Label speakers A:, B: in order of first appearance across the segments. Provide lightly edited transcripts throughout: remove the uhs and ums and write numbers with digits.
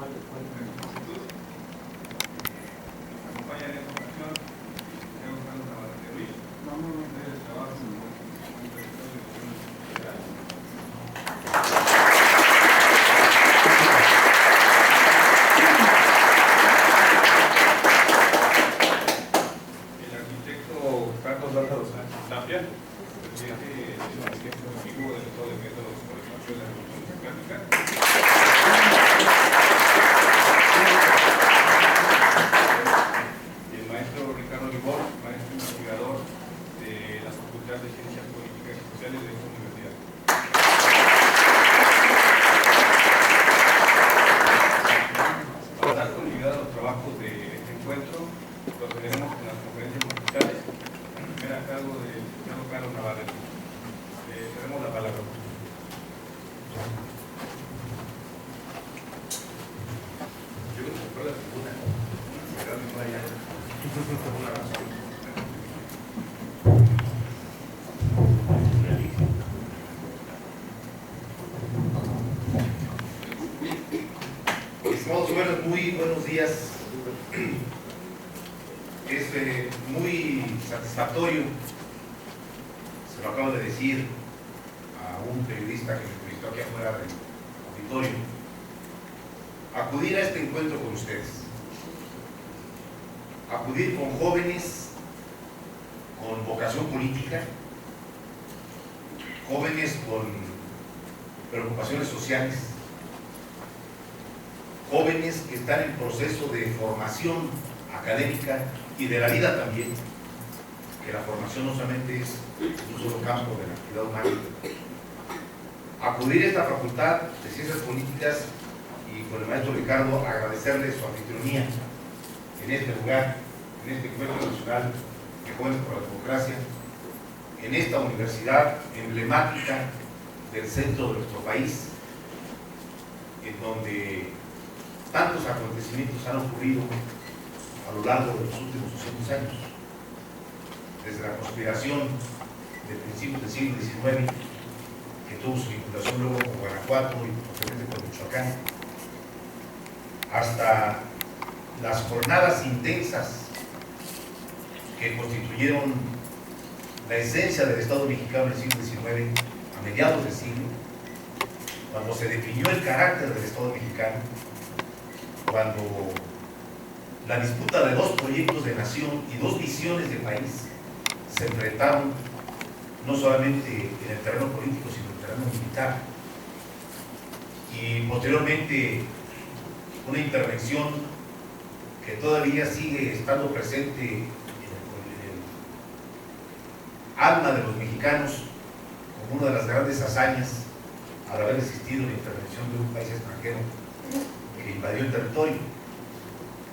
A: acompaña en esta ocasión el señor Carlos Navarrete Ruiz, del trabajo en el arquitecto Carlos Lázaro Sánchez Tapia, presidente del Consejo Ejecutivo del Estado de Métodos por el Partido de la Revolución Democrática. El maestro Ricardo Libor, maestro investigador de la Facultad de Ciencias Políticas y Sociales de esta universidad. Para dar continuidad a los trabajos de este encuentro, procederemos con las conferencias magistrales. La primera a cargo del señor Carlos Navarrete. Tenemos la palabra. Yo creo que fue la tribuna.
B: Estimados señores, muy buenos días. Es muy satisfactorio, se lo acabo de decir a un periodista que me entrevistó aquí afuera del auditorio, acudir a este encuentro con ustedes, acudir con jóvenes con vocación política, jóvenes con preocupaciones sociales, jóvenes que están en proceso de formación académica y de la vida también, que la formación no solamente es un solo campo de la actividad humana. Acudir a esta Facultad de Ciencias Políticas y con el maestro Ricardo agradecerle su anfitrionía en este lugar, en este Encuentro Nacional de Jóvenes por la Democracia, en esta universidad emblemática del centro de nuestro país, en donde tantos acontecimientos han ocurrido a lo largo de los últimos 200 años, desde la conspiración de principios del siglo XIX, que tuvo su vinculación luego con Guanajuato y posteriormente con Michoacán, hasta las jornadas intensas que constituyeron la esencia del Estado mexicano en el siglo XIX, a mediados del siglo, cuando se definió el carácter del Estado mexicano, cuando la disputa de dos proyectos de nación y dos visiones de país se enfrentaron no solamente en el terreno político, sino en el terreno militar. Y posteriormente una intervención que todavía sigue estando presente en el alma de los mexicanos como una de las grandes hazañas al haber existido la intervención de un país extranjero que invadió el territorio,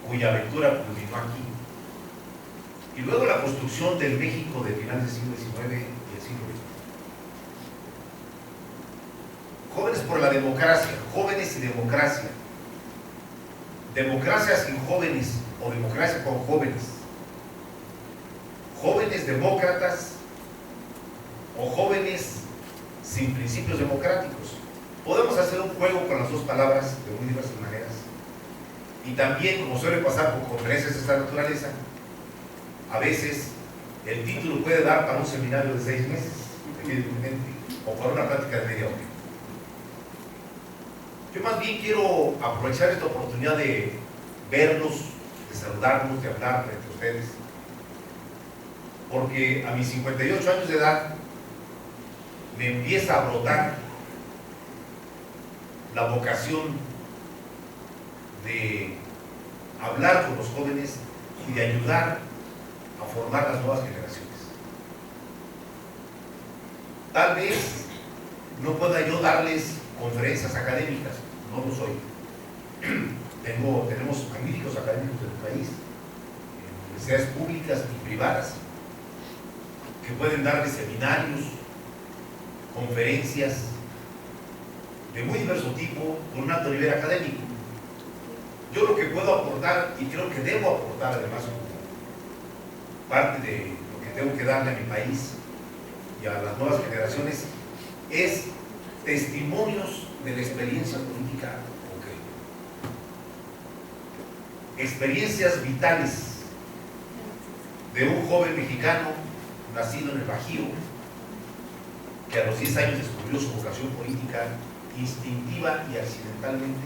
B: cuya aventura culminó aquí. Y luego la construcción del México de finales del siglo XIX y el siglo XX. Jóvenes por la democracia, jóvenes y democracia. Democracia sin jóvenes o democracia con jóvenes. Jóvenes demócratas o jóvenes sin principios democráticos. Podemos hacer un juego con las dos palabras de muy diversas maneras. Y también, como suele pasar con conferencias de esta naturaleza, a veces el título puede dar para un seminario de 6 meses, evidentemente, o para una plática de media hora. Yo más bien quiero aprovechar esta oportunidad de verlos, de saludarlos, de hablar entre ustedes, porque a mis 58 años de edad me empieza a brotar la vocación de hablar con los jóvenes y de ayudar a formar las nuevas generaciones. Tal vez no pueda yo darles conferencias académicas, no lo soy. Tenemos magníficos académicos del país, en universidades públicas y privadas, que pueden darles seminarios, conferencias de muy diverso tipo, con un alto nivel académico. Yo lo que puedo aportar, y creo que debo aportar además como parte de lo que tengo que darle a mi país y a las nuevas generaciones, es testimonios de la experiencia política concreta. experiencias vitales de un joven mexicano nacido en el Bajío, que a los 10 años descubrió su vocación política instintiva y accidentalmente,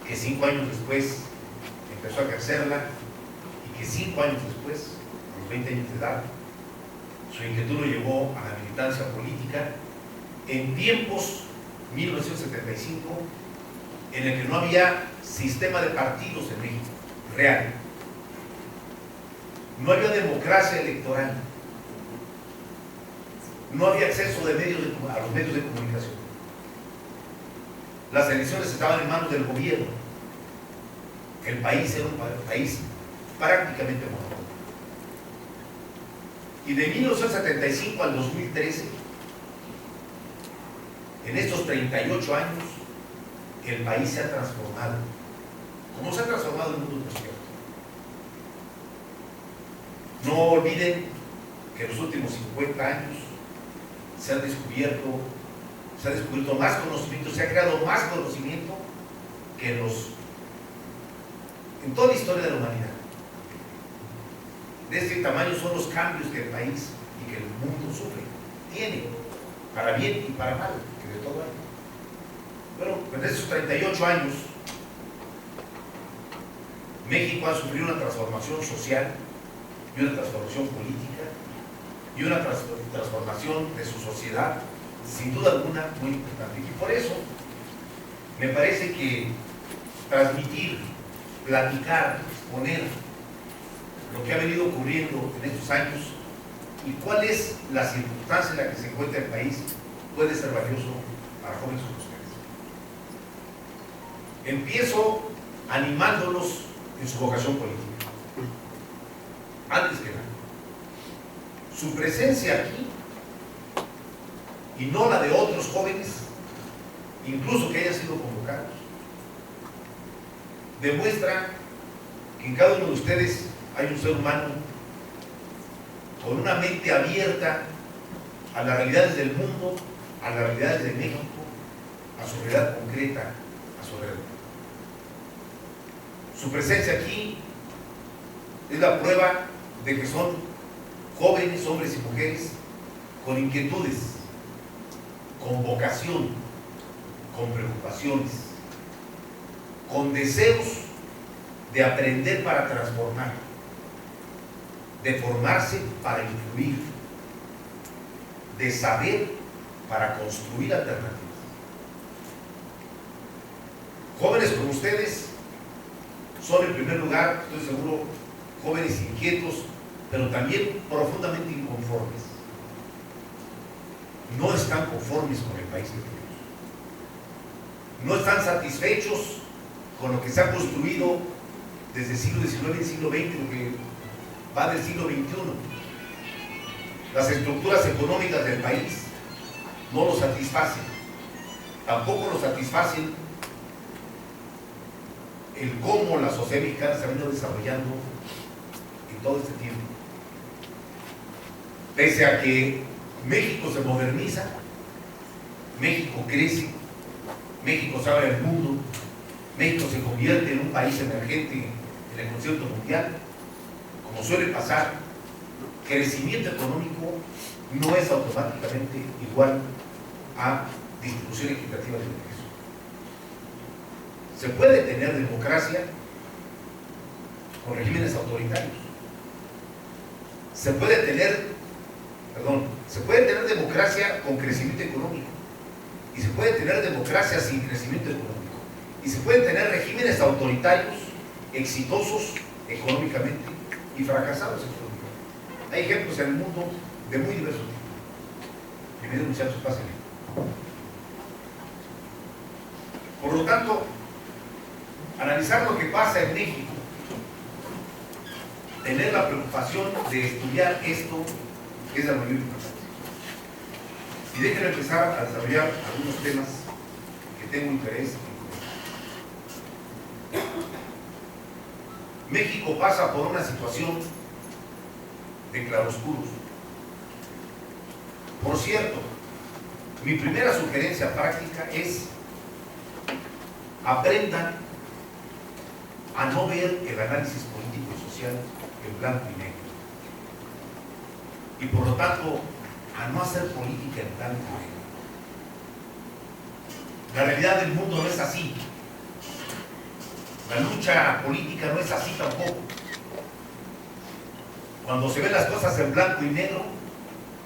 B: que 5 años después empezó a ejercerla y que 5 años después, a los 20 años de edad, su inquietud lo llevó a la militancia política en tiempos 1975, en el que no había sistema de partidos en México real, no había democracia electoral, no había acceso a los medios de comunicación, las elecciones estaban en manos del gobierno, el país era un país prácticamente monótono. Y de 1975 al 2013, en estos 38 años, el país se ha transformado. ¿Cómo se ha transformado el mundo, por cierto? No olviden que en los últimos 50 años se ha descubierto más conocimiento, se ha creado más conocimiento que en toda la historia de la humanidad. De este tamaño son los cambios que el país y que el mundo sufre. Tiene, para bien y para mal, que de todo hay. Bueno, en esos 38 años, México ha sufrido una transformación social y una transformación política y una transformación de su sociedad, sin duda alguna, muy importante. Y por eso, me parece que transmitir, platicar, exponer lo que ha venido ocurriendo en estos años y cuál es la circunstancia en la que se encuentra el país puede ser valioso para jóvenes como ustedes. Empiezo animándolos en su vocación política. Antes que nada, su presencia aquí y no la de otros jóvenes, incluso que hayan sido convocados, demuestra que en cada uno de ustedes hay un ser humano con una mente abierta a las realidades del mundo, a las realidades de México, a su realidad concreta, a su realidad. Su presencia aquí es la prueba de que son jóvenes, hombres y mujeres, con inquietudes, con vocación, con preocupaciones, con deseos de aprender para transformar, de formarse para influir, de saber para construir alternativas. Jóvenes como ustedes son, en primer lugar, estoy seguro, jóvenes inquietos, pero también profundamente inconformes. No están conformes con el país que tenemos. No están satisfechos con lo que se ha construido desde el siglo XIX y el siglo XX, lo que va del siglo XXI. Las estructuras económicas del país no los satisfacen. Tampoco los satisfacen el cómo la sociedad mexicana se ha venido desarrollando en todo este tiempo. Pese a que México se moderniza, México crece, México se abre al mundo, México se convierte en un país emergente en el concierto mundial, como suele pasar, crecimiento económico no es automáticamente igual a distribución equitativa del ingreso. Se puede tener democracia con regímenes autoritarios. Se puede tener democracia con crecimiento económico. Y se puede tener democracia sin crecimiento económico. Y se pueden tener regímenes autoritarios exitosos económicamente y fracasados económicamente. Hay ejemplos en el mundo de muy diversos tipos. Bienvenidos, muchachos, pásenle. Por lo tanto, analizar lo que pasa en México, tener la preocupación de estudiar esto es de la mayor importancia. Y déjenme empezar a desarrollar algunos temas que tengo interés en. México pasa por una situación de claroscuros. Por cierto, mi primera sugerencia práctica es aprendan a no ver el análisis político y social en blanco y negro. Y por lo tanto, a no hacer política en blanco y negro. La realidad del mundo no es así. La lucha política no es así tampoco. Cuando se ven las cosas en blanco y negro,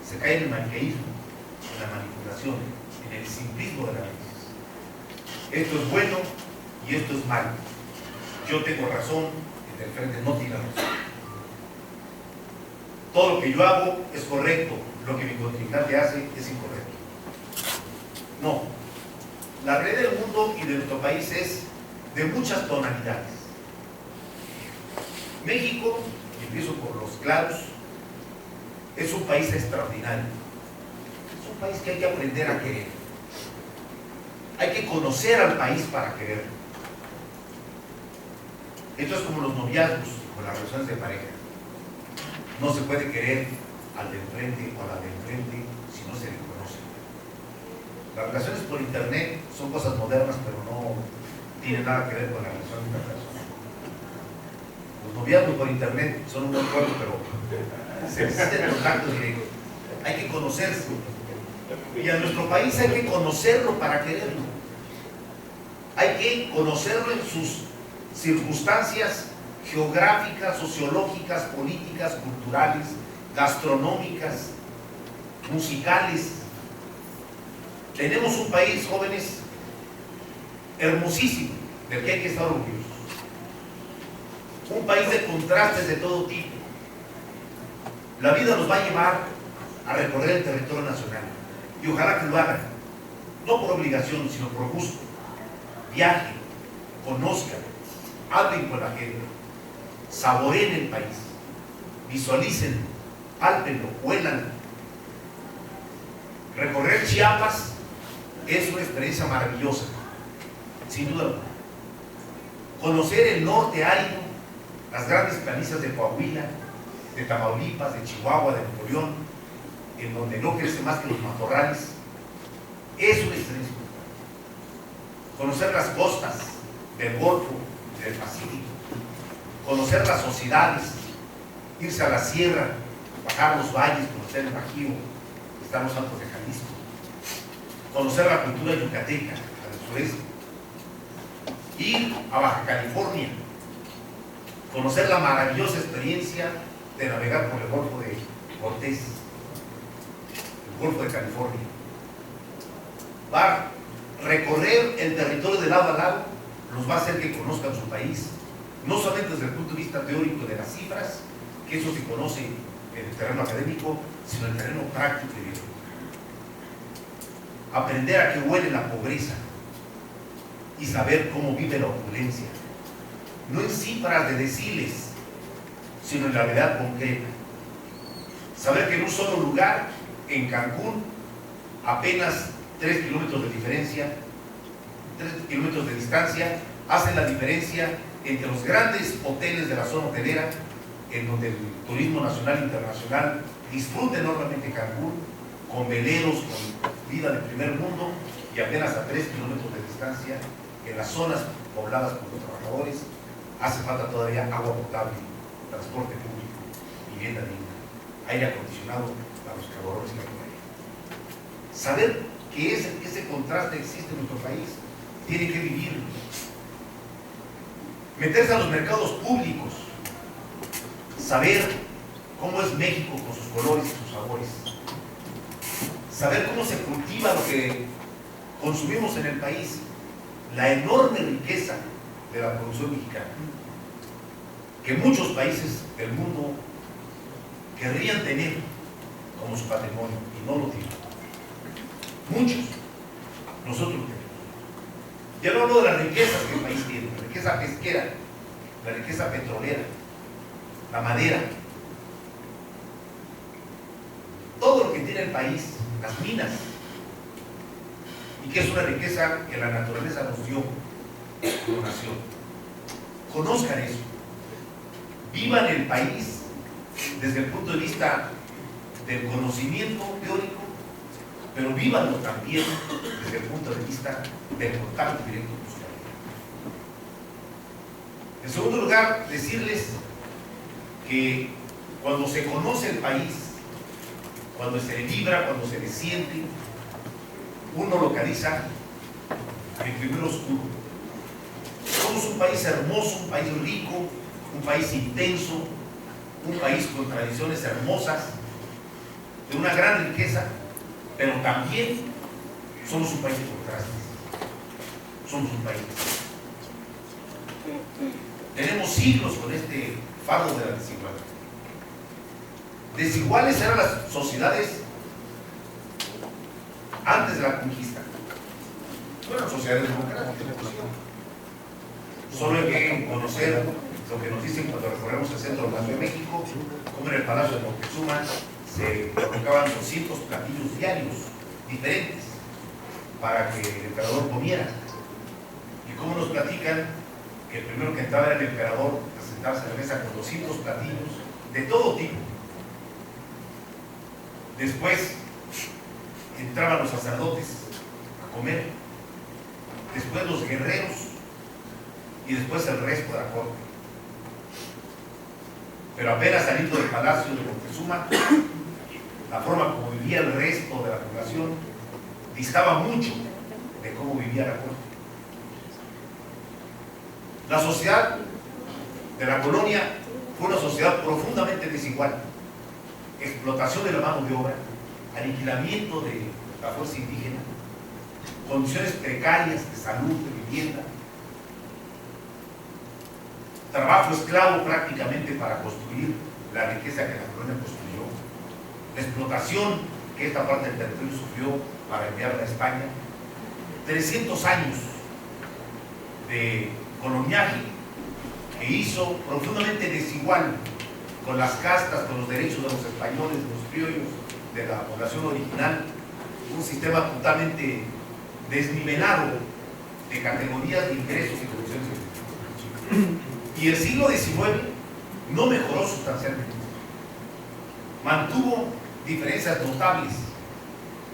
B: se cae en el maniqueísmo, en la manipulación, en el simplismo de la análisis. Esto es bueno y esto es malo. Yo tengo razón, el del frente no tiene razón. Todo lo que yo hago es correcto, lo que mi contrincante hace es incorrecto. No. La realidad del mundo y de nuestro país es de muchas tonalidades. México, y empiezo por los claros, es un país extraordinario. Es un país que hay que aprender a querer. Hay que conocer al país para quererlo. Esto es como los noviazgos o las relaciones de pareja. No se puede querer al de enfrente o a la de enfrente si no se le conoce. Las relaciones por internet son cosas modernas, pero no tienen nada que ver con la relación interpersonal. Los noviazgos por internet son un buen juego, pero se necesita el contacto directo. Hay que conocerse. Y a nuestro país hay que conocerlo para quererlo. Hay que conocerlo en sus circunstancias geográficas, sociológicas, políticas, culturales, gastronómicas, musicales. Tenemos un país, jóvenes, hermosísimo, del que hay que estar orgullosos. Un país de contrastes de todo tipo. La vida nos va a llevar a recorrer el territorio nacional. Y ojalá que lo hagan, no por obligación, sino por gusto. Viajen, conozcan, hablen con la gente, saboreen el país, visualicen, pálpenlo, huélanlo. Recorrer Chiapas es una experiencia maravillosa, sin duda. Conocer el norte árido, las grandes planicies de Coahuila, de Tamaulipas, de Chihuahua, de Nuevo León, en donde no crece más que los matorrales, es una experiencia. Conocer las costas del Golfo, del Pacífico, conocer las sociedades, irse a la sierra, bajar los valles, conocer el Bajío, están los Altos de Jalisco, conocer la cultura yucateca, la del sureste, ir a Baja California, conocer la maravillosa experiencia de navegar por el Golfo de Cortés, el Golfo de California. Va a recorrer el territorio de lado a lado, los va a hacer que conozcan su país, no solamente desde el punto de vista teórico de las cifras, que eso se conoce en el terreno académico, sino en el terreno práctico y directo. Aprender a qué huele la pobreza y saber cómo vive la opulencia, no en cifras de deciles, sino en la realidad concreta. Saber que en un solo lugar, en Cancún, apenas 3 kilómetros de diferencia, 3 kilómetros de distancia, hacen la diferencia entre los grandes hoteles de la zona hotelera, en donde el turismo nacional e internacional disfruta enormemente Cancún, con veleros, con vida de primer mundo, y apenas a 3 kilómetros de distancia, en las zonas pobladas por los trabajadores, hace falta todavía agua potable, transporte público, vivienda digna, aire acondicionado para los calorones que hay por ahí. Saber que ese contraste existe en nuestro país, tiene que vivirlo. Meterse a los mercados públicos, saber cómo es México con sus colores y sus sabores, saber cómo se cultiva lo que consumimos en el país, la enorme riqueza de la producción mexicana, que muchos países del mundo querrían tener como su patrimonio y no lo tienen. Muchos, nosotros tenemos. Ya no hablo de las riquezas que el país tiene, la riqueza pesquera, la riqueza petrolera, la madera, todo lo que tiene el país, las minas, y que es una riqueza que la naturaleza nos dio como nación. Conozcan eso, vivan el país desde el punto de vista del conocimiento teórico, pero vívanlo también desde el punto de vista del contacto directo con su realidad. En segundo lugar, decirles que cuando se conoce el país, cuando se le vibra, cuando se le siente, uno localiza el primer oscuro. Somos un país hermoso, un país rico, un país intenso, un país con tradiciones hermosas, de una gran riqueza, pero también somos un país de contrastes. Somos un país. Tenemos siglos con este fardo de la desigualdad. Desiguales eran las sociedades antes de la conquista. No eran sociedades democráticas. Solo hay que conocer lo que nos dicen cuando recorremos el centro de la Ciudad de México, como en el Palacio de Moctezuma se colocaban 200 platillos diarios diferentes para que el emperador comiera. Y como nos platican que el primero que entraba era el emperador a sentarse a la mesa con 200 platillos de todo tipo. Después entraban los sacerdotes a comer, después los guerreros y después el resto de la corte. Pero apenas saliendo del palacio de Moctezuma, la forma como vivía el resto de la población distaba mucho de cómo vivía la corte. La sociedad de la colonia fue una sociedad profundamente desigual. Explotación de la mano de obra, aniquilamiento de la fuerza indígena, condiciones precarias de salud, de vivienda, trabajo esclavo prácticamente para construir la riqueza que la colonia construyó, la explotación que esta parte del territorio sufrió para enviarla a España, 300 años de coloniaje que hizo profundamente desigual con las castas, con los derechos de los españoles, de los criollos, de la población original, un sistema totalmente desnivelado de categorías de ingresos y condiciones. Y el siglo XIX no mejoró sustancialmente. Mantuvo diferencias notables,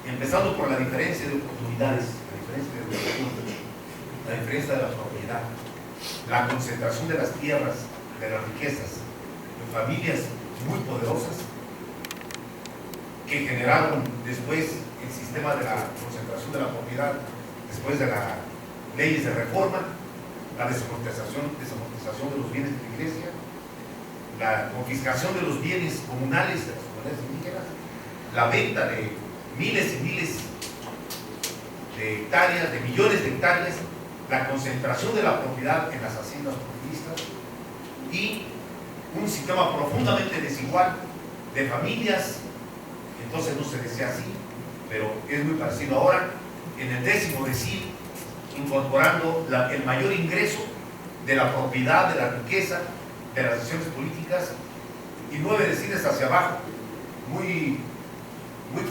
B: empezando por la diferencia de oportunidades, la diferencia de educación, la diferencia de la propiedad, la concentración de las tierras, de las riquezas, en familias muy poderosas que generaron después el sistema de la concentración de la propiedad, después de las leyes de reforma, la desamortización de los bienes de la iglesia, la confiscación de los bienes comunales de las comunidades indígenas, la venta de miles y miles de hectáreas, de millones de hectáreas, la concentración de la propiedad en las haciendas porfiristas y un sistema profundamente desigual de familias. Entonces no se decía así, pero es muy parecido ahora, en el 10º decil, incorporando el mayor ingreso de la propiedad, de la riqueza, de las decisiones políticas, y 9 deciles hacia abajo, muy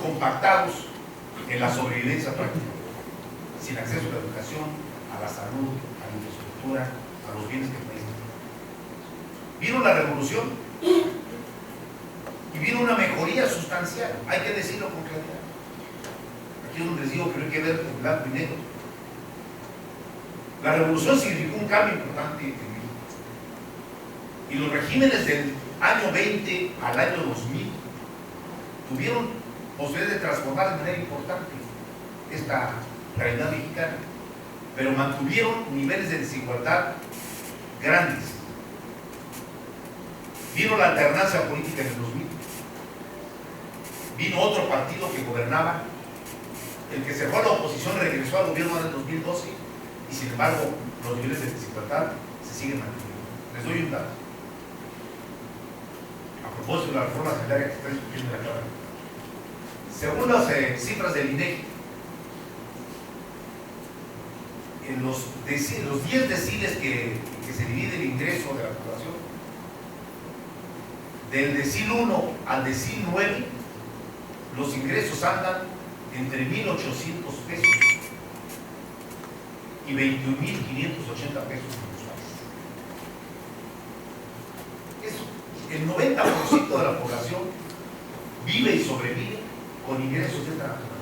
B: compactados en la sobrevivencia práctica, sin acceso a la educación, a la salud, a la infraestructura, a los bienes que el país necesita. Vino la revolución y vino una mejoría sustancial, hay que decirlo con claridad. Aquí es donde les digo que no hay que ver en blanco y negro. La revolución significó un cambio importante en México. Y los regímenes del año 20 al año 2000 tuvieron posibilidad de transformar de manera importante esta realidad mexicana, pero mantuvieron niveles de desigualdad grandes. Vino la alternancia política en el 2000, vino otro partido que gobernaba, el que se fue a la oposición regresó al gobierno en el 2012 y sin embargo los niveles de desigualdad se siguen manteniendo. Les doy un dato. A propósito de la reforma sanitaria que está discutiendo en la Cámara. Según las cifras del INEGI, en los 10 deciles que se divide el ingreso de la población, del decil 1 al decil 9, los ingresos andan entre 1.800 pesos y 21.580 pesos mensuales. El 90% de la población vive y sobrevive con ingresos de esta naturaleza.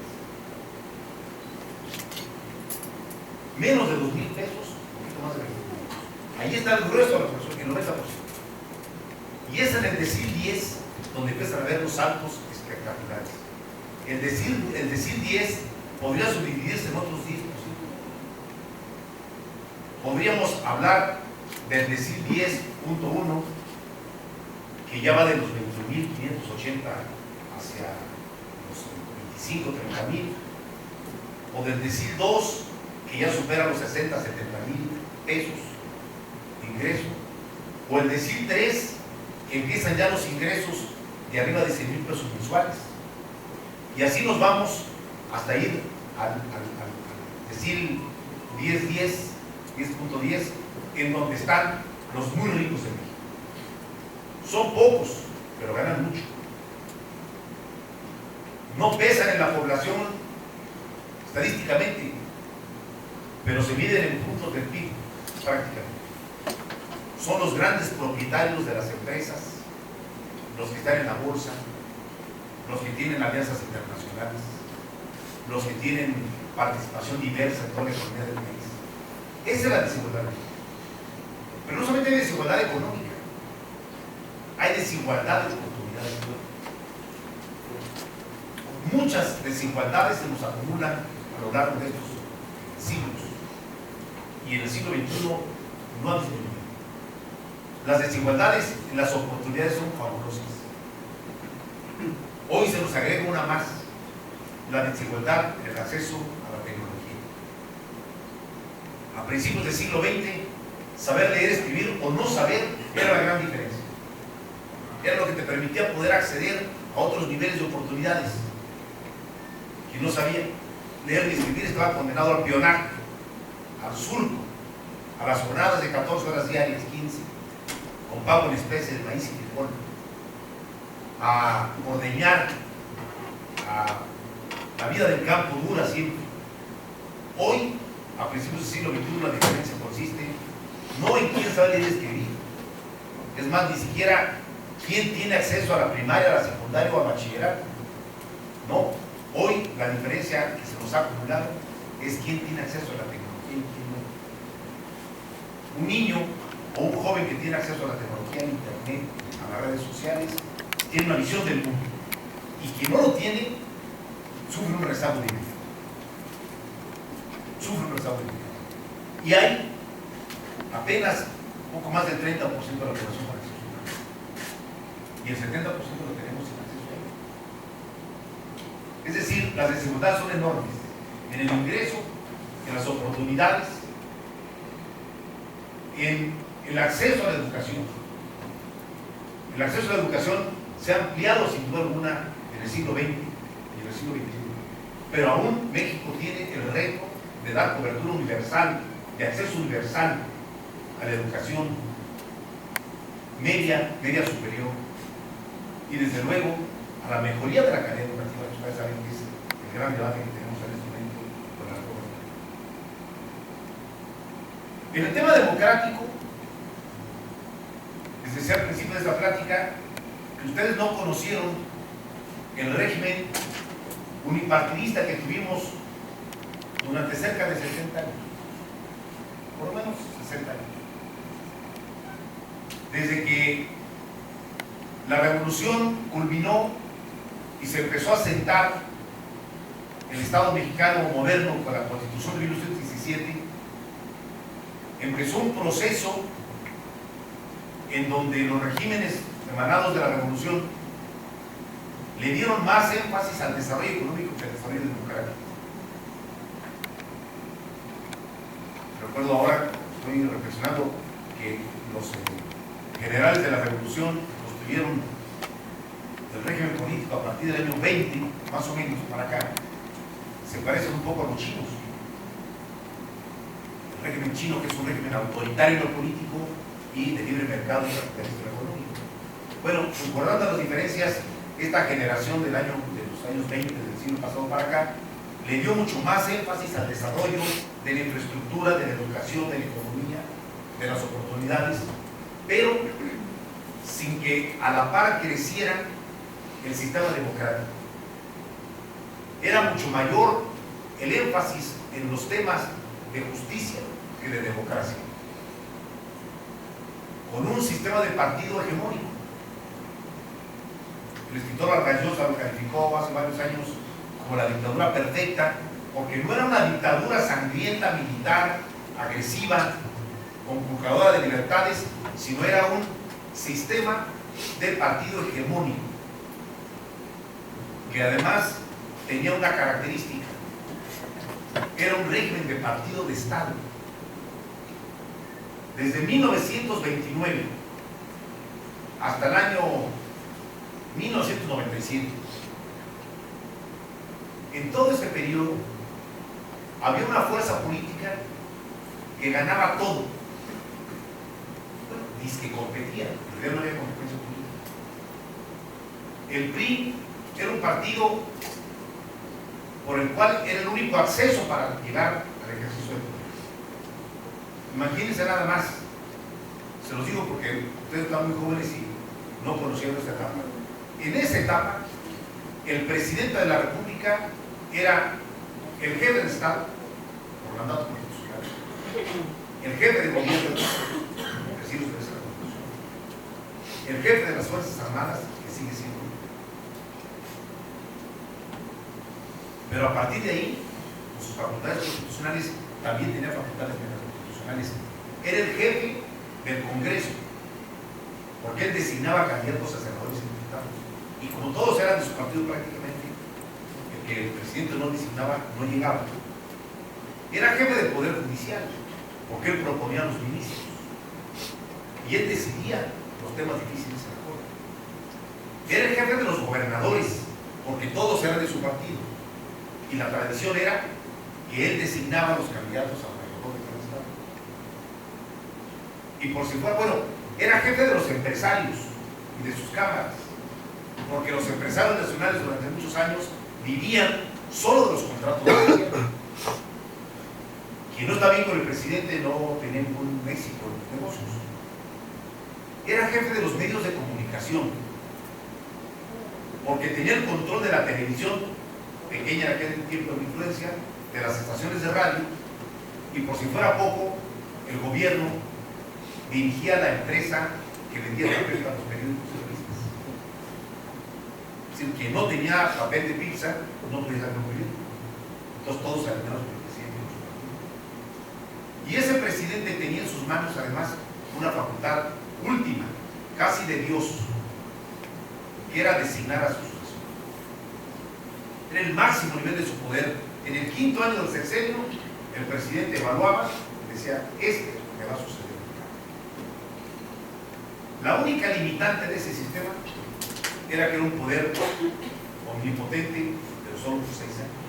B: Menos de 2.000 pesos, un poquito más de 20.000 pesos. Ahí está el grueso de la población, el 90%. Y es en el decil 10 donde empiezan a ver los saltos espectaculares. El decil 10 podría subdividirse en otros 10%. Podríamos hablar del decil 10.1, que ya va de los 21.580 hacia los 25.000-30.000, o del decil 2, que ya supera los 60.000-70.000 pesos de ingreso, o el decil 3, que empiezan ya los ingresos de arriba de 100.000 pesos mensuales. Y así nos vamos hasta ir al decil 10.10, en donde están los muy ricos de México. Son pocos, pero ganan mucho. No pesan en la población estadísticamente, pero se miden en puntos del PIB prácticamente. Son los grandes propietarios de las empresas, los que están en la bolsa, los que tienen alianzas internacionales, los que tienen participación diversa en toda la economía del país. Esa es la desigualdad. Pero no solamente hay desigualdad económica, hay desigualdad de oportunidades. Muchas desigualdades se nos acumulan a lo largo de estos siglos, y en el siglo XXI no han disminuido. Las desigualdades en las oportunidades son fabulosas. Hoy se nos agrega una más: la desigualdad en el acceso a la tecnología. A principios del siglo XX, saber leer, escribir o no saber era la gran diferencia. Era lo que te permitía poder acceder a otros niveles de oportunidades. Quien no sabía leer ni escribir estaba condenado al pionaje, al surco, a las jornadas de 14 horas diarias, 15, con pago en especie de maíz y frijol, a ordeñar, la vida del campo dura siempre. Hoy, a principios del siglo XXI, la diferencia consiste no en quién sabe leer y escribir. Es más, ni siquiera quién tiene acceso a la primaria, a la secundaria o al bachillerato. No, hoy la diferencia que se nos ha acumulado es quién tiene acceso a la tecnología y quién no. Un niño o un joven que tiene acceso a la tecnología, a internet, a las redes sociales, tiene una visión del mundo. Y quien no lo tiene, sufre un rezago de vida. Sufre un rezago de vida. Y hay apenas poco más del 30% de la población con acceso a internet. Y el 70% lo tenemos sin acceso a ello. Es decir, las desigualdades son enormes en el ingreso, en las oportunidades, en el acceso a la educación. El acceso a la educación se ha ampliado sin duda alguna en el siglo XX y en el siglo XXI. Pero aún México tiene el reto de dar cobertura universal, de acceso universal a la educación media superior, y desde luego a la mejoría de la calidad educativa, que ustedes saben que es el gran debate que tenemos en este momento con las jóvenes. En el tema democrático, les decía al principio de esta plática que ustedes no conocieron el régimen unipartidista que tuvimos durante cerca de 60 años, por lo menos 60 años. Desde que la revolución culminó y se empezó a sentar el Estado mexicano moderno con la Constitución de 1917, empezó un proceso en donde los regímenes emanados de la revolución le dieron más énfasis al desarrollo económico que al desarrollo democrático. Recuerdo ahora, estoy reflexionando, que los generales de la revolución construyeron el régimen político a partir del año 20, más o menos, para acá. Se parecen un poco a los chinos. El régimen chino, que es un régimen autoritario en lo político y de libre mercado y capitalista económico. Bueno, pues guardando las diferencias, esta generación de los años 20 del siglo pasado para acá le dio mucho más énfasis al desarrollo de la infraestructura, de la educación, de la economía, de las oportunidades, pero sin que a la par creciera el sistema democrático. Era mucho mayor el énfasis en los temas de justicia que de democracia. con un sistema de partido hegemónico. El escritor Vargas Llosa lo calificó hace varios años como la dictadura perfecta, porque no era una dictadura sangrienta, militar, agresiva, conculcadora de libertades, sino era un sistema de partido hegemónico, que además tenía una característica: era un régimen de partido de Estado. Desde 1929 hasta el año 1997, en todo ese periodo había una fuerza política que ganaba todo. Bueno, dice que competía, pero no había competencia política. El PRI era un partido por el cual era el único acceso para llegar al ejercicio del poder. Imagínense nada más, se los digo porque ustedes están muy jóvenes y no conocieron esta etapa. En esa etapa, el presidente de la República era el jefe de Estado, por mandato constitucional, el jefe de gobierno, que así lo establece la Constitución, el jefe de las Fuerzas Armadas, que sigue siendo. Pero a partir de ahí, con sus facultades constitucionales, también tenía facultades constitucionales. Era el jefe del Congreso, porque él designaba candidatos a senadores y diputados. Y como todos eran de su partido prácticamente, el que el presidente no designaba no llegaba. Era jefe del Poder Judicial, porque él proponía a los ministros. Y él decidía los temas difíciles en la Corte. Era el jefe de los gobernadores, porque todos eran de su partido. Y la tradición era que él designaba a los candidatos a la mejor de cada estado. Y por si fuera, bueno, era jefe de los empresarios y de sus cámaras, porque los empresarios nacionales durante muchos años vivían solo de los contratos de gobierno. Quien no está bien con el presidente no tenía ningún éxito en los negocios. Era jefe de los medios de comunicación, porque tenía el control de la televisión, pequeña en aquel tiempo de influencia, de las estaciones de radio, y por si fuera poco, el gobierno dirigía la empresa que vendía papel a los periódicos y revistas. Es decir, quien no tenía papel de pizza no podía sacar un periódico. Entonces todos alineados por el presidente de su partido. Y ese presidente tenía en sus manos además una facultad última, casi de Dios, que era designar a sus sucesores. Era el máximo nivel de su poder. En el quinto año del sexenio, el presidente evaluaba y decía: este me va a suceder. La única limitante de ese sistema era que era un poder omnipotente, pero solo por 6 años.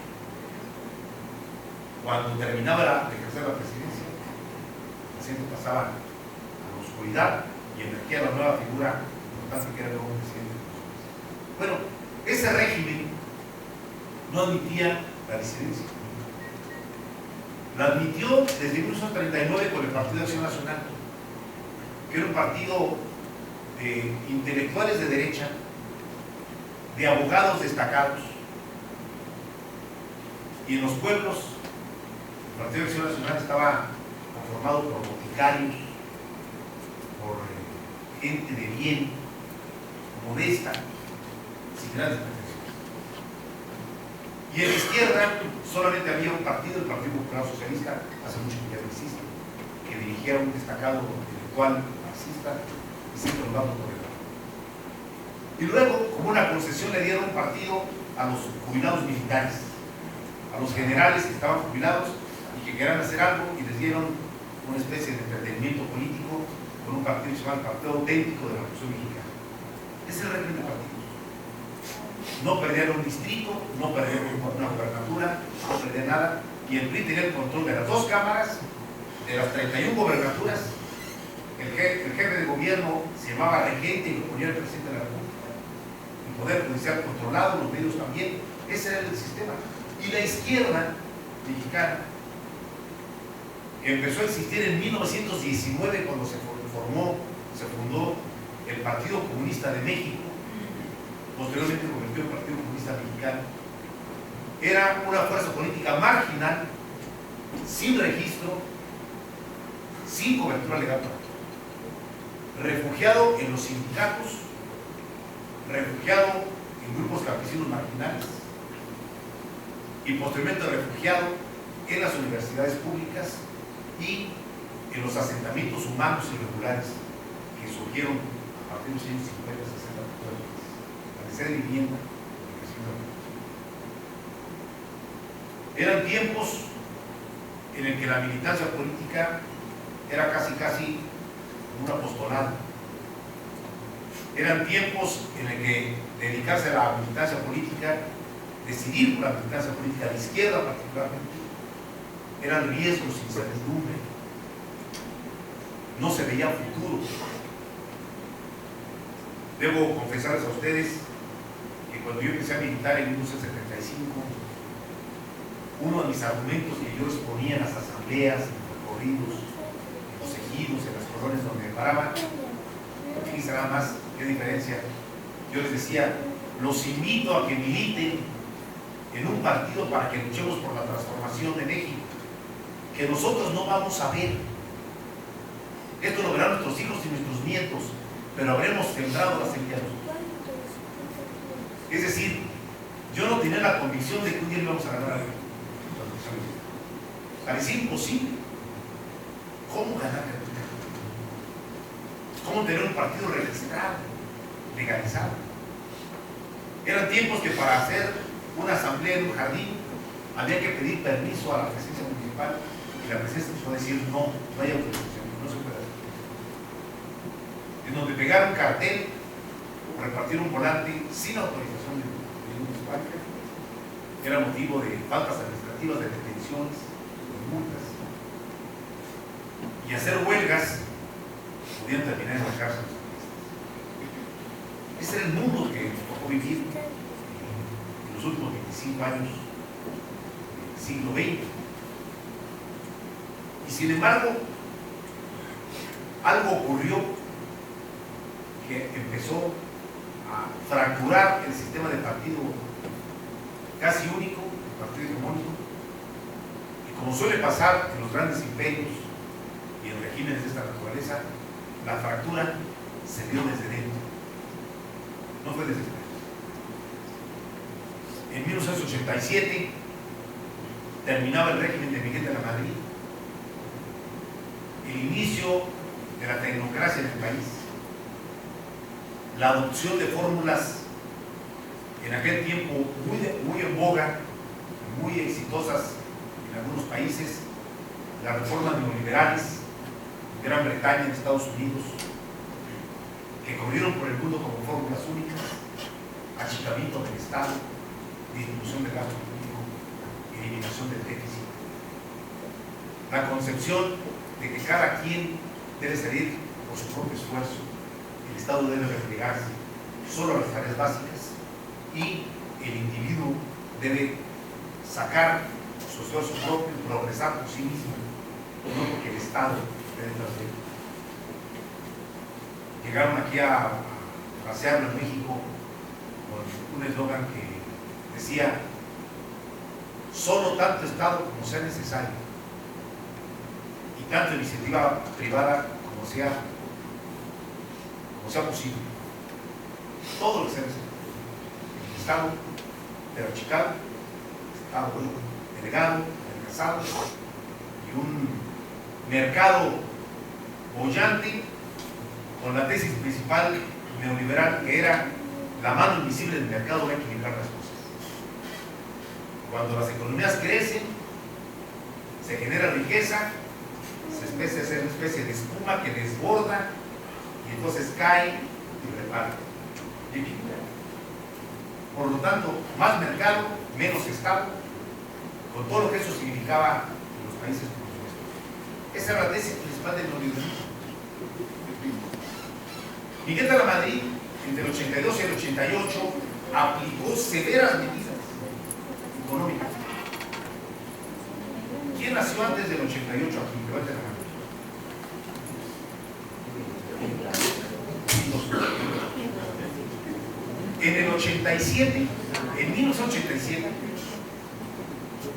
B: Cuando terminaba de ejercer la presidencia, el presidente pasaba a la oscuridad y emergía la nueva figura importante que era el nuevo presidente. Bueno, ese régimen no admitía la disidencia. La admitió desde 1939 con el Partido de Acción Nacional, que era un partido de intelectuales de derecha, de abogados destacados, y en los pueblos el Partido de Acción Nacional estaba conformado por boticarios, por gente de bien, modesta, sin grandes pretensiones. Y en la izquierda solamente había un partido, el Partido Popular Socialista, hace mucho que ya no existe, que dirigía un destacado intelectual marxista y siempre hablando por el lado. Y luego, como una concesión, le dieron un partido a los jubilados militares, a los generales que estaban jubilados y que querían hacer algo, y les dieron una especie de entretenimiento político con un partido que se llama el Partido Auténtico de la Revolución Mexicana. Ese es el régimen de partidos. No perdían un distrito, no perdían una gobernatura, no perdían nada, y el PRI tenía el control de las 2 cámaras, de las 31 gobernaturas. El jefe de gobierno se llamaba regente y lo ponía el presidente de la República. El poder judicial controlado, los medios también. Ese era el sistema. Y la izquierda mexicana empezó a existir en 1919, cuando se fundó el Partido Comunista de México. Posteriormente convirtió en Partido Comunista Mexicano. Era una fuerza política marginal, sin registro, sin cobertura legal. refugiado en los sindicatos, refugiado en grupos campesinos marginales y posteriormente refugiado en las universidades públicas y en los asentamientos humanos irregulares que surgieron a partir de los años 50, 60, la necesidad de vivienda. Eran tiempos en el que la militancia política era casi un apostolado. Eran tiempos en el que dedicarse a la militancia política, decidir por la militancia política de izquierda particularmente, eran riesgos, incertidumbre. No se veía futuro. Debo confesarles a ustedes que cuando yo empecé a militar en 1975, uno de mis argumentos que yo exponía en las asambleas, en los recorridos, en los ejidos, en las colonias donde me paraba, fíjense nada más qué diferencia. Yo les decía, los invito a que militen en un partido para que luchemos por la transformación de México, que nosotros no vamos a ver. Esto lo verán nuestros hijos y nuestros nietos, pero habremos sembrado la semilla nosotros. Es decir, yo no tenía la convicción de que un día íbamos a ganar algo. Parecía imposible. ¿Cómo ganar? ¿Cómo tener un partido registrado, legalizado? Eran tiempos que para hacer una asamblea en un jardín había que pedir permiso a la presidencia municipal y la presidencia empezó a decir no hay autorización, no se puede hacer. En donde pegar un cartel o repartir un volante sin autorización de municipal era motivo de faltas administrativas, de detenciones, multas, y hacer huelgas podían terminar en la cárcel. Ese era el mundo que nos tocó vivir en los últimos 25 años del siglo XX. Y sin embargo, algo ocurrió que empezó a fracturar el sistema de partido casi único, el partido hegemónico. Como suele pasar en los grandes imperios y en regímenes de esta naturaleza, la fractura se dio desde dentro, no fue desde fuera. En 1987 terminaba el régimen de Miguel de la Madrid, el inicio de la tecnocracia en el país, la adopción de fórmulas en aquel tiempo muy en boga, muy exitosas en algunos países, las reformas neoliberales, en Gran Bretaña, en Estados Unidos, que corrieron por el mundo como fórmulas únicas: achicamiento del Estado, disminución del gasto público, eliminación del déficit, la concepción de que cada quien debe salir por su propio esfuerzo, el Estado debe replegarse solo a las tareas básicas y el individuo debe sacar su esfuerzo propio, progresar por sí mismo, no porque el Estado esté detrás de él. Llegaron aquí a pasearlo en México con un eslogan que decía: solo tanto Estado como sea necesario y tanto iniciativa privada como sea posible. Todo lo que sea necesario. El Estado, pero achicado, Estado delegado, adelgazado, y un mercado bollante con la tesis principal neoliberal, que era la mano invisible del mercado va a equilibrar las cosas. Cuando las economías crecen, se genera riqueza, se empieza a ser una especie de espuma que desborda y entonces cae y repara. Por lo tanto, más mercado, menos Estado, con todo lo que eso significaba en los países como los nuestros. Esa era la tesis principal del neoliberalismo. Miguel de la Madrid, entre el 82 y el 88, aplicó severas medidas económicas. ¿Quién nació antes del 88 aquí? Levante la mano. En el 87, en 1987,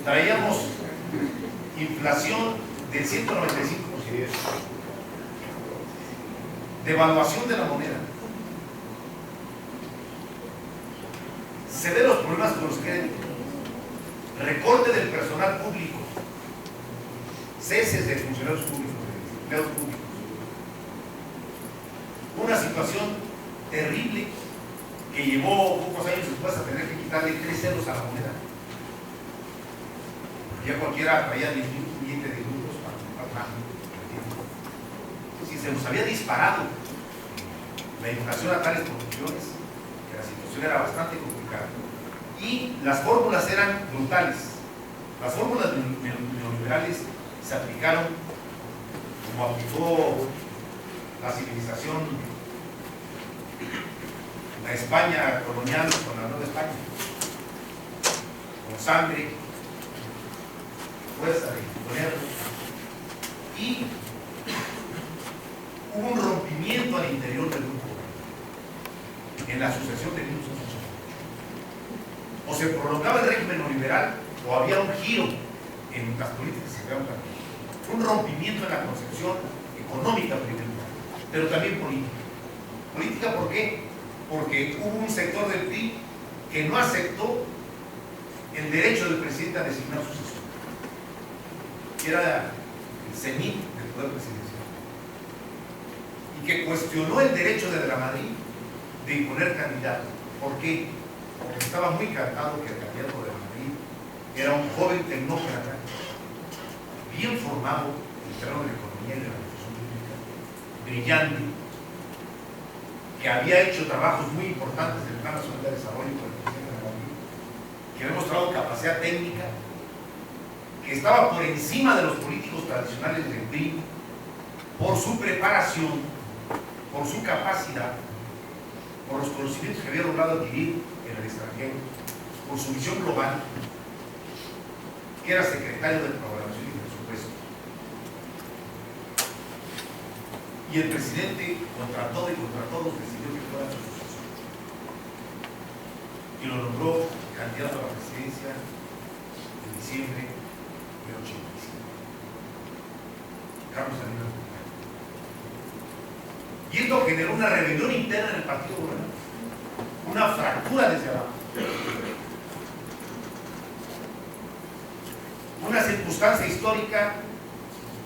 B: traíamos inflación del 195%. devaluación de la moneda. Se ven los problemas con los créditos, recorte del personal público, ceses de funcionarios públicos, de empleados públicos. Una situación terrible que llevó pocos años después a tener que quitarle 3 ceros a la moneda. Ya cualquiera traía 10 mil billetes de euros para comprar pan. Si se nos había disparado la inflación a tales proporciones, que la situación era bastante complicada. Y las fórmulas eran brutales. Las fórmulas neoliberales se aplicaron como aplicó la civilización, la España colonial con la Nueva España, con sangre, fuerza de imponer, y hubo un rompimiento al interior del grupo en la sucesión de 1988. O se prolongaba el régimen neoliberal o había un giro en las políticas que se habían planteado. Un rompimiento en la concepción económica primero, pero también política. ¿Política por qué? Porque hubo un sector del PRI que no aceptó el derecho del presidente a designar sucesor, que era el cenit del poder presidencial, y que cuestionó el derecho de la Madrid de imponer candidato. ¿Por qué? Porque estaba muy cantado que el candidato de Madrid era un joven tecnócrata, bien formado en el terreno de la economía y de la administración pública, brillante, que había hecho trabajos muy importantes en el Plan Nacional de Desarrollo con el presidente de Madrid, que había mostrado capacidad técnica, que estaba por encima de los políticos tradicionales del PRI por su preparación, por su capacidad, por los conocimientos que había logrado adquirir en el extranjero, por su visión global, que era secretario de Programación y Presupuesto. Y el presidente, contra todo y contra todos, decidió que fuera su sucesor. Y lo nombró candidato a la presidencia en diciembre del 85. Carlos Salinas de Gortari. Y esto generó una rebelión interna en el Partido Gobernante, una fractura desde abajo. Una circunstancia histórica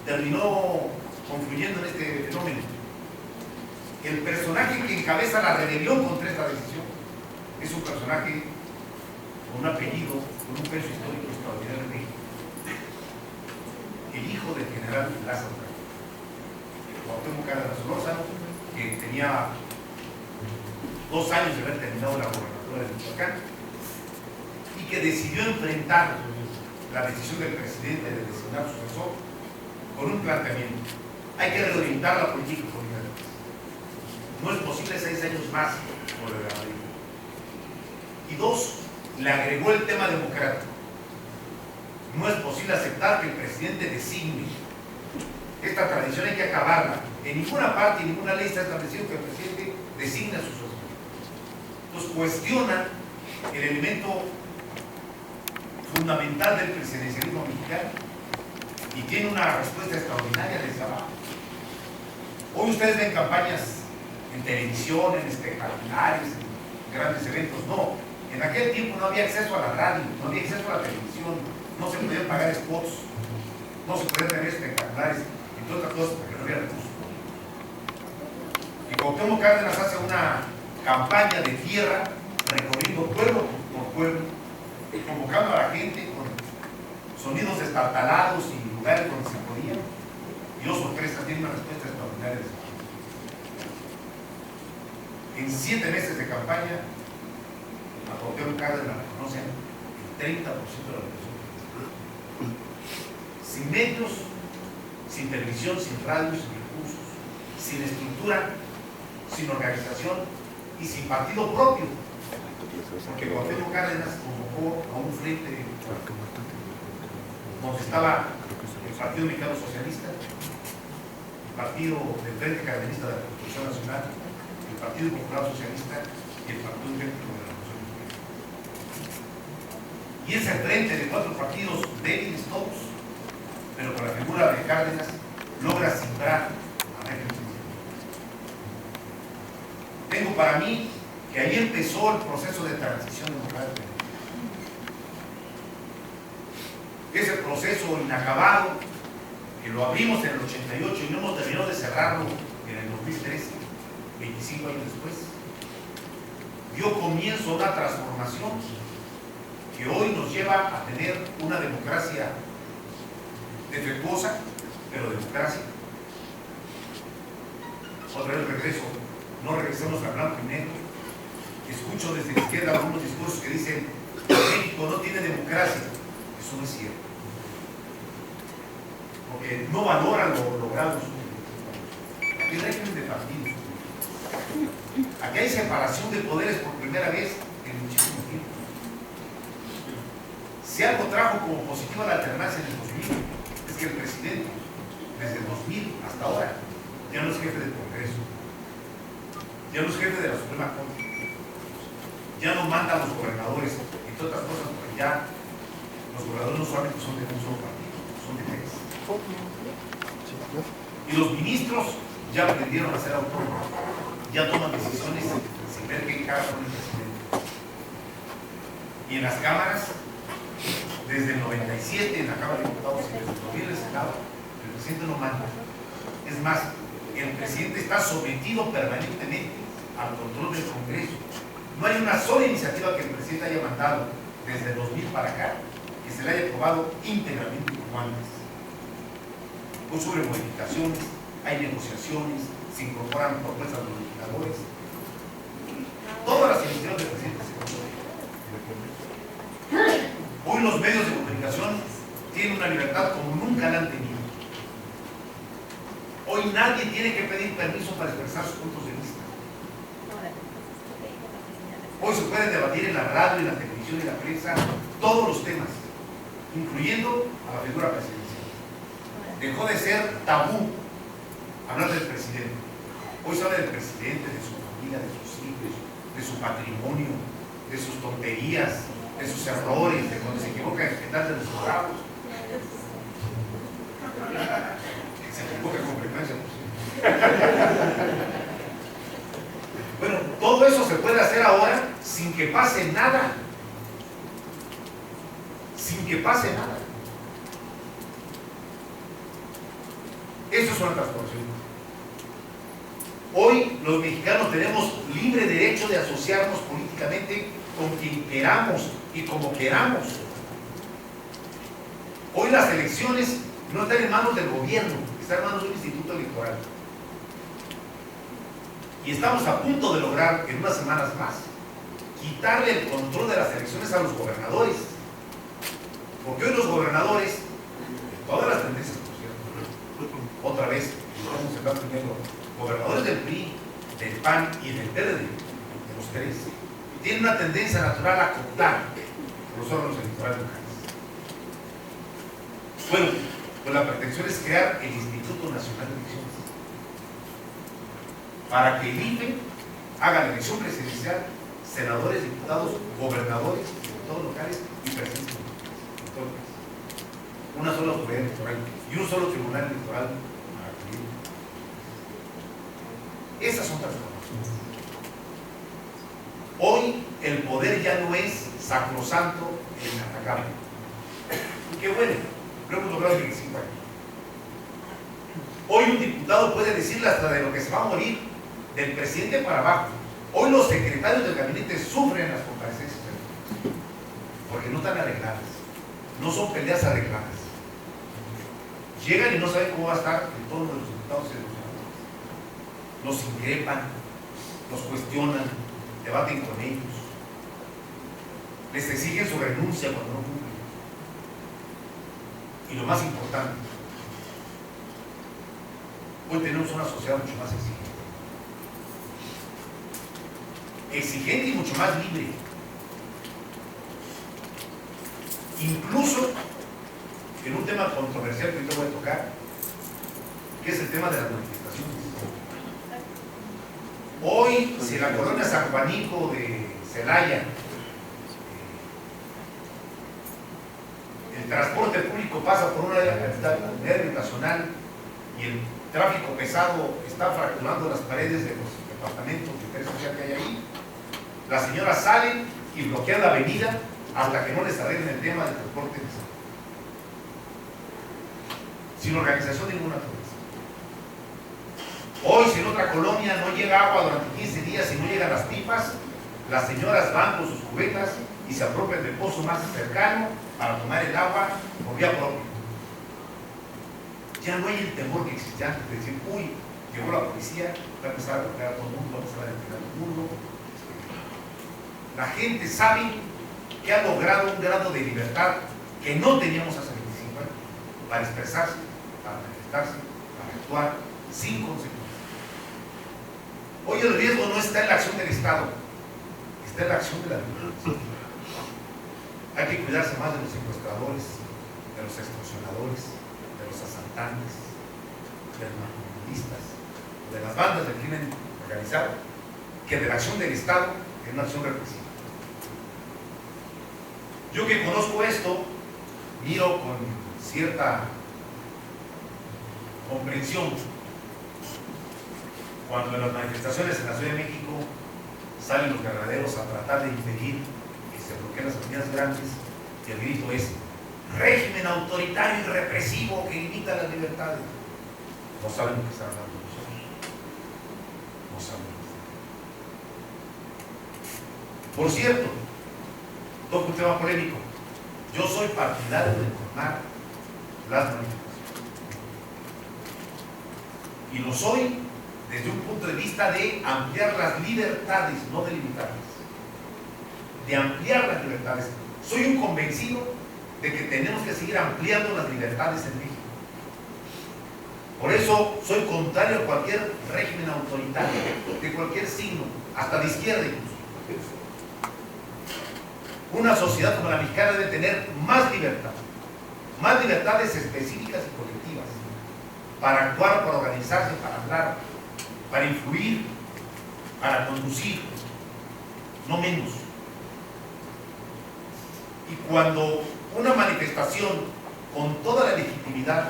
B: terminó confluyendo en este fenómeno. El personaje que encabeza la rebelión contra esta decisión es un personaje con un apellido, con un peso histórico extraordinario en México. El hijo del general Lázaro Cárdenas, Cuauhtémoc Cárdenas Solórzano, que tenía 2 años de haber terminado la gobernatura de Michoacán y que decidió enfrentar la decisión del presidente de designar su sucesor con un planteamiento: hay que reorientar la política económica del país. No es posible 6 años más por el Madrid. Y 2, le agregó el tema democrático. No es posible aceptar que el presidente designe. Esta tradición hay que acabarla. En ninguna parte, en ninguna ley está establecido que el presidente designe a su sucesor. Entonces cuestiona el elemento fundamental del presidencialismo mexicano y tiene una respuesta extraordinaria desde abajo. Hoy ustedes ven campañas en televisión, en espectaculares, en grandes eventos. No, en aquel tiempo no había acceso a la radio, no había acceso a la televisión, no se podían pagar spots, no se podían tener espectaculares, entre otras cosas, porque no había recursos. Y Cuauhtémoc Cárdenas hace una campaña de tierra, recorriendo pueblo por pueblo, convocando a la gente con sonidos destartalados y lugares donde se podía, y oh sorpresa, tiene una respuesta extraordinaria de eso. En 7 meses de campaña, a Cuauhtémoc Cárdenas la reconocen el 30% de la población. Sin medios, sin televisión, sin radio, sin recursos, sin estructura, sin organización y sin partido propio. Porque Cuauhtémoc Cárdenas convocó a un frente donde estaba el Partido Mexicano Socialista, el Partido del Frente Cardenista de la Revolución Nacional, el Partido Popular Socialista y el Partido Democrático de la Revolución Mexicana. Y ese frente de 4 partidos débiles todos, pero con la figura de Cárdenas, logra simbrar a México. digo, para mí, que ahí empezó el proceso de transición democrática. Ese proceso inacabado, que lo abrimos en el 88 y no hemos terminado de cerrarlo en el 2013, 25 años después, dio comienzo a una transformación que hoy nos lleva a tener una democracia defectuosa, pero democracia. Otra vez regreso, no regresemos a blanco y negro. Escucho desde la izquierda algunos discursos que dicen que México no tiene democracia. Eso no es cierto, porque no valoran lo logrado. Aquí hay régimen de partidos, aquí hay separación de poderes por primera vez en muchísimo tiempo. Si algo trajo como positivo la alternancia en el 2000, es que el presidente, desde el 2000 hasta ahora, ya no es jefe del Congreso, ya no es jefe de la Suprema Corte, ya no manda a los gobernadores, entre otras cosas, porque ya los gobernadores no solamente son de un solo partido, son de tres. Y los ministros ya aprendieron a ser autónomos, ya toman decisiones sin ver qué encaja con el presidente. Y en las cámaras, desde el 97, en la Cámara de Diputados y desde el 2000 en el Senado, el presidente no manda. Es más, el presidente está sometido permanentemente al control del Congreso. No hay una sola iniciativa que el presidente haya mandado desde el 2000 para acá que se le haya aprobado íntegramente como antes. Hoy sobre modificaciones, hay negociaciones, se incorporan propuestas de modificadores. Todas las iniciativas del presidente se controlan. Hoy los medios de comunicación tienen una libertad como nunca la han tenido. Hoy nadie tiene que pedir permiso para expresar sus puntos de vista. Hoy se puede debatir en la radio, en la televisión y en la prensa todos los temas, incluyendo a la figura presidencial. Dejó de ser tabú hablar del presidente. Hoy se habla del presidente, de su familia, de sus hijos, de su patrimonio, de sus tonterías, de sus errores, de cuando se equivoca en general de los bravos. Se equivoca con frecuencia, Bueno, todo eso se puede hacer ahora sin que pase nada. Sin que pase nada. Eso es una transformación. Hoy los mexicanos tenemos libre derecho de asociarnos políticamente con quien queramos y como queramos. Hoy las elecciones no están en manos del gobierno, están en manos de un instituto electoral. Y estamos a punto de lograr, en unas semanas más, quitarle el control de las elecciones a los gobernadores. Porque hoy los gobernadores, todas las tendencias, por cierto, otra vez, estamos en blanco y negro, gobernadores del PRI, del PAN y del PRD, de los tres, tienen una tendencia natural a cooptar los órganos electorales locales. Bueno, pues la pretensión es crear el Instituto Nacional de Elecciones para que el IFE haga la elección presidencial, senadores, diputados, gobernadores, diputados locales y presidentes municipales. Una sola autoridad electoral y un solo tribunal electoral para acudir. Esas son transformaciones. Hoy el poder ya no es sacrosanto e inatacable. Y qué bueno, lo hemos logrado en 25 años. Hoy un diputado puede decirle hasta de lo que se va a morir, del presidente para abajo. Hoy los secretarios del gabinete sufren las comparecencias porque no están arregladas, no son peleas arregladas. Llegan y no saben cómo va a estar el tono de los diputados y de los senadores. Los increpan, los cuestionan, debaten con ellos, les exigen su renuncia cuando no cumplen. Y lo más importante, hoy tenemos una sociedad mucho más exigente y mucho más libre. Incluso en un tema controversial que yo voy a tocar, que es el tema de las manifestaciones. Hoy, si en la colonia San Juanico de Celaya el transporte público pasa por una área habitacional y el tráfico pesado está fracturando las paredes de los departamentos de interés social que hay ahí. Las señoras salen y bloquean la avenida hasta que no les arreglen el tema del transporte de salud. Sin organización ninguna naturaleza. Hoy, si en otra colonia no llega agua durante 15 días y no llegan las pipas, las señoras van con sus cubetas y se apropian del pozo más cercano para tomar el agua por vía propia. Ya no hay el temor que existía antes de decir, uy, llegó la policía, va a empezar a bloquear a todo el mundo, va a empezar a entregar a todo el mundo. La gente sabe que ha logrado un grado de libertad que no teníamos hace 25 años para expresarse, para manifestarse, para actuar sin consecuencias. Hoy el riesgo no está en la acción del Estado, está en la acción de la libertad. Hay que cuidarse más de los secuestradores, de los extorsionadores, de los asaltantes, de los narcomenudistas, de las bandas del crimen organizado, que de la acción del Estado en una acción represiva. Yo que conozco esto, miro con cierta comprensión cuando en las manifestaciones en la Ciudad de México salen los ganaderos a tratar de impedir que se bloqueen las avenidas grandes y el grito es régimen autoritario y represivo que limita las libertades. No saben lo que están hablando nosotros. No saben lo que están hablando. Por cierto, toco un tema polémico. Yo soy partidario de informar las manifestaciones. Y lo soy desde un punto de vista de ampliar las libertades, no de limitarlas. De ampliar las libertades. Soy un convencido de que tenemos que seguir ampliando las libertades en México. Por eso soy contrario a cualquier régimen autoritario, de cualquier signo, hasta de izquierda incluso. Una sociedad como la mexicana debe tener más libertad, más libertades específicas y colectivas, para actuar, para organizarse, para hablar, para influir, para conducir, no menos. Y cuando una manifestación con toda la legitimidad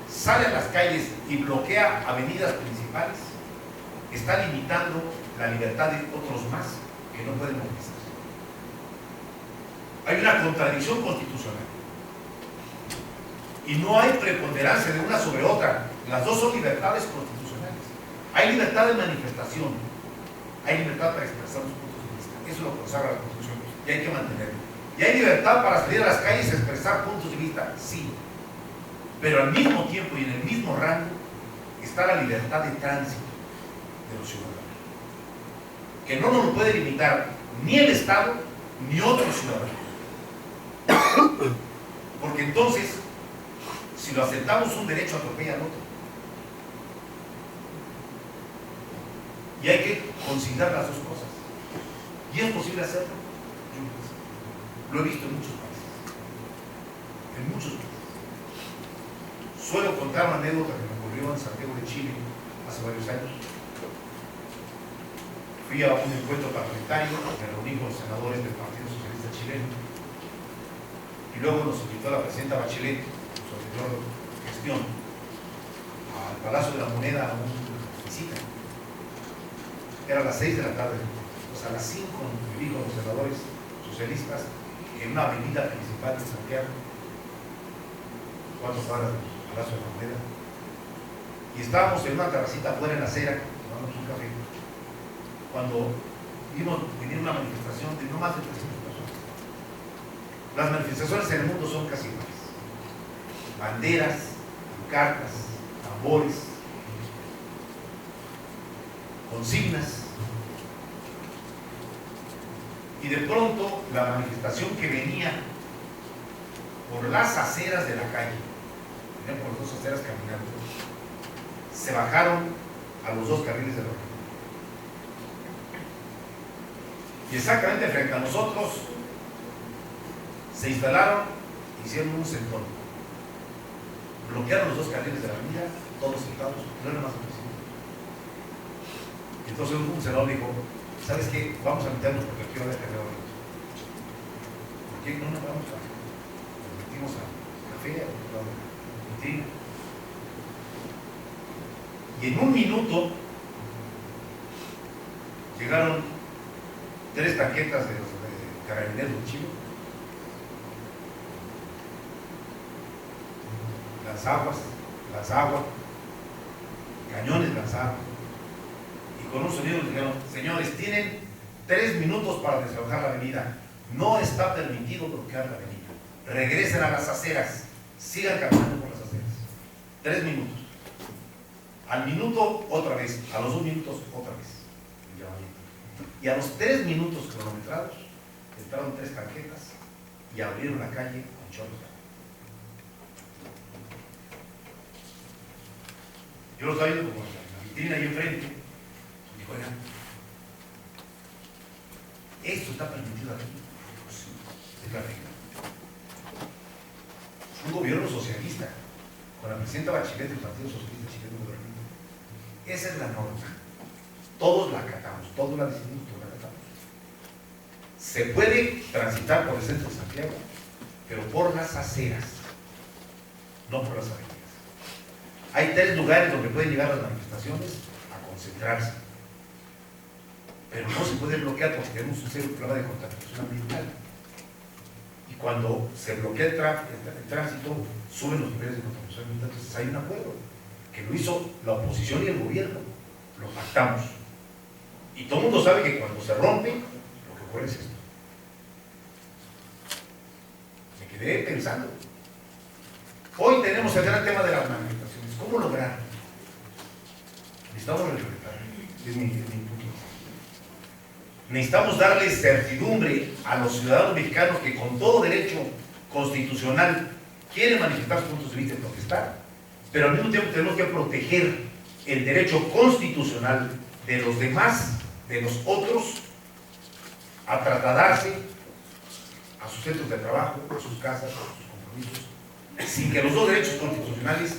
B: sale a las calles y bloquea avenidas principales, está limitando la libertad de otros más que no pueden movilizarse. Hay una contradicción constitucional y no hay preponderancia de una sobre otra. Las dos son libertades constitucionales. Hay libertad de manifestación, hay libertad para expresar los puntos de vista. Eso es lo que consagra la Constitución y hay que mantenerlo. Y hay libertad para salir a las calles y expresar puntos de vista, sí. Pero al mismo tiempo y en el mismo rango está la libertad de tránsito de los ciudadanos, que no nos lo puede limitar ni el Estado ni otro ciudadano. Porque entonces, si lo aceptamos, un derecho atropella al otro. Y hay que considerar las dos cosas. Y es posible hacerlo. Lo he visto en muchos países. En muchos países. Suelo contar una anécdota que me ocurrió en Santiago de Chile hace varios años. Fui a un encuentro parlamentario, me reuní con los senadores del Partido Socialista Chileno y luego nos invitó la presidenta Bachelet, su anterior gestión, al Palacio de la Moneda a una visita. Era a las 6 de la tarde, pues a las 5 me vi con los senadores socialistas en una avenida principal de Santiago, 4 cuadras del Palacio de la Moneda, y estábamos en una terracita afuera en la acera tomando un café cuando vimos venir una manifestación de no más de 300 personas. Las manifestaciones en el mundo son casi iguales: banderas, pancartas, tambores, consignas. Y de pronto la manifestación que venía por las aceras de la calle, venían por las dos aceras caminando, se bajaron a los dos carriles de la calle. Y exactamente frente a nosotros se instalaron, hicieron un centón, bloquearon los dos carriles de la avenida, todos sentados, no era más imposible. Entonces un senador dijo: ¿sabes qué? Vamos a meternos porque quiero ver carrera. ¿Por qué no nos vamos a? Nos metimos a café, a vitrina. Y en un minuto Llegaron 3 tanquetas de los carabineros de Chile, lanzagua, cañones lanzados, y con un sonido les dijeron: señores, tienen 3 minutos para desalojar la avenida, no está permitido bloquear la avenida, regresen a las aceras, sigan caminando por las aceras. 3 minutos. Al minuto otra vez, a los 2 minutos otra vez. Y a los 3 minutos cronometrados entraron 3 tanquetas y abrieron la calle con chorros de agua. Yo lo estaba viendo como en la vitrina ahí enfrente. Y dijo: oigan, ¿esto está permitido aquí? Pues sí, es la regla. Un gobierno socialista, con la presidenta Bachelet del Partido Socialista Chileno gobernando. Esa es la norma. Todos la acatamos, todos la decidimos, todos la acatamos. Se puede transitar por el centro de Santiago, pero por las aceras, no por las avenidas. Hay 3 lugares donde pueden llegar las manifestaciones a concentrarse, pero no se puede bloquear porque tenemos un serio problema de contaminación ambiental. Y cuando se bloquea el tránsito, suben los niveles de contaminación ambiental. Entonces hay un acuerdo que lo hizo la oposición y el gobierno, lo pactamos. Y todo el mundo sabe que cuando se rompe, lo que ocurre es esto. Me quedé pensando. Hoy tenemos el gran tema de las manifestaciones. ¿Cómo lograr? Necesitamos respetar. Es mi punto de vista. Necesitamos darle certidumbre a los ciudadanos mexicanos que con todo derecho constitucional quieren manifestar sus puntos de vista y protestar, pero al mismo tiempo tenemos que proteger el derecho constitucional de los demás, de los otros, a trasladarse a sus centros de trabajo, a sus casas, a sus compromisos, sin que los 2 derechos constitucionales